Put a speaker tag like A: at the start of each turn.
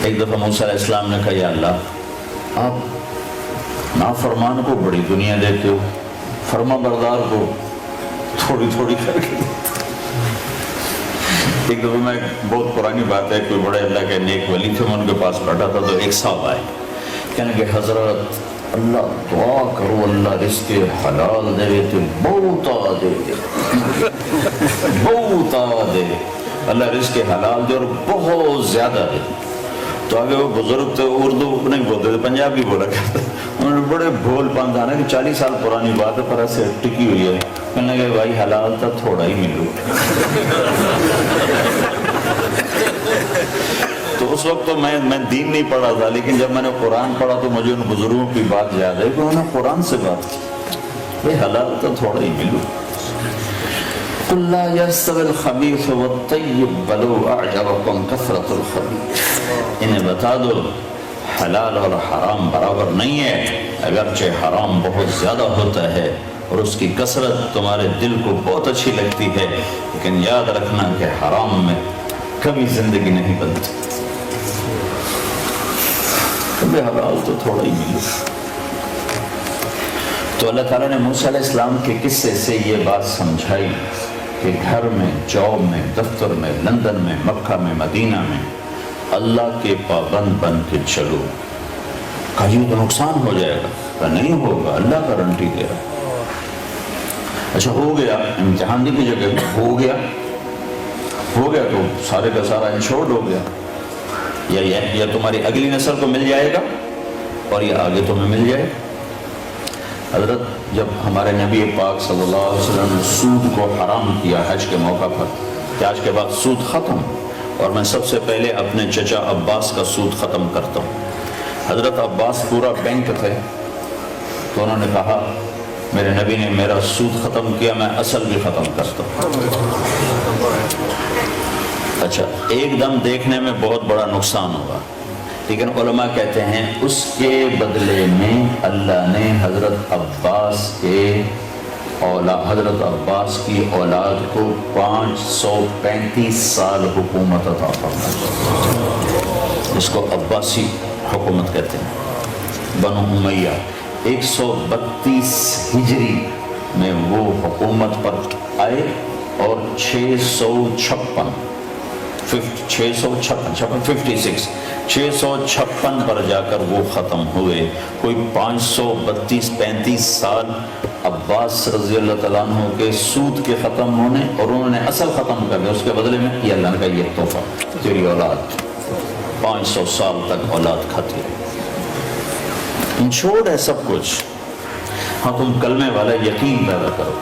A: ایک دفعہ موسیٰ علیہ السلام نے کہا یا اللہ آپ نافرمان کو بڑی دنیا دیتے ہو، فرما بردار کو تھوڑی تھوڑی کر کے دیتے۔ ایک دفعہ میں بہت پرانی بات ہے، کوئی بڑے اللہ کے نیک ولی تھے، میں ان کے پاس بیٹھا تھا تو ایک صاحب آئے، کہنے کہ حضرت اللہ دعا کرو اللہ رزق حلال دے تو بہتا دے بہتا دے، اللہ رزق حلال دے اور بہت زیادہ دے۔ تو آگے وہ بزرگ تھے، اردو نہیں بولتے تھے، پنجابی بولا کرتے، انہوں نے بڑے بھول پان تھا نا کہ 40 سال پرانی بات ہے پر ایسے ٹکی ہوئی ہے، کہنے کہ بھائی حلال تھا تھوڑا ہی ملو۔ تو اس وقت تو میں دین نہیں پڑھا تھا، لیکن جب میں نے قرآن پڑھا تو مجھے ان بزرگوں کی بات یاد ہے کہ انہوں نے قرآن سے بات کی، بھائی حلال تو تھوڑا ہی ملو۔ قُلْ لَا يَسْتَوِي الْخَبِيثُ وَالطَّيِّبُ وَلَوْ أَعْجَبَكُمْ كَثْرَةُ الْخَبِيثِ، انہیں بتا دو حلال اور حرام برابر نہیں ہے، اگرچہ حرام بہت زیادہ ہوتا ہے اور اس کی کثرت تمہارے دل کو بہت اچھی لگتی ہے، لیکن یاد رکھنا کہ حرام میں کبھی زندگی نہیں بنتی، کبھی حلال تو تھوڑا ہی ملو۔ تو اللہ تعالیٰ نے موسیٰ علیہ السلام کے قصے سے یہ بات سمجھائی کہ گھر میں، جاب میں، دفتر میں، لندن میں، مکہ میں، مدینہ میں اللہ کے پابند بن کے چلو۔ کہا یہ تو نقصان ہو جائے گا، کہا نہیں ہوگا، اللہ گارنٹی دے رہا۔ اچھا ہو گیا، امتحان دی کی جگہ ہو گیا تو سارے کا سارا انشورڈ ہو گیا، یا تمہاری اگلی نسل کو مل جائے گا اور یہ آگے تمہیں مل جائے گا۔ حضرت جب ہمارے نبی پاک صلی اللہ علیہ وسلم نے سود کو حرام کیا حج کے موقع پر کہ آج کے بعد سود ختم، اور میں سب سے پہلے اپنے چچا عباس کا سود ختم کرتا ہوں۔ حضرت عباس پورا بینک تھے، تو انہوں نے کہا میرے نبی نے میرا سود ختم کیا، میں اصل بھی ختم کرتا ہوں۔ اچھا ایک دم دیکھنے میں بہت بڑا نقصان ہوگا، لیکن علماء کہتے ہیں اس کے بدلے میں اللہ نے حضرت عباس کی اولاد کو 535 سال حکومت عطا فرمائی، اس کو عباسی حکومت کہتے ہیں۔ بنو امیہ 132 ہجری میں وہ حکومت پر آئے اور 656 پر جا کر وہ ختم ہوئے۔ کوئی 532-35 سال عباس رضی اللہ تعالیٰ عنہ کے سود کے ختم ہونے اور انہوں نے اصل ختم کر دیا، اس کے بدلے میں یہ اللہ کا یہ تحفہ، تیری اولاد 500 سال تک اولاد کھاتی ہے، انشورڈ ہے سب کچھ۔ ہاں تم کلمے والا یقین پیدا کرو۔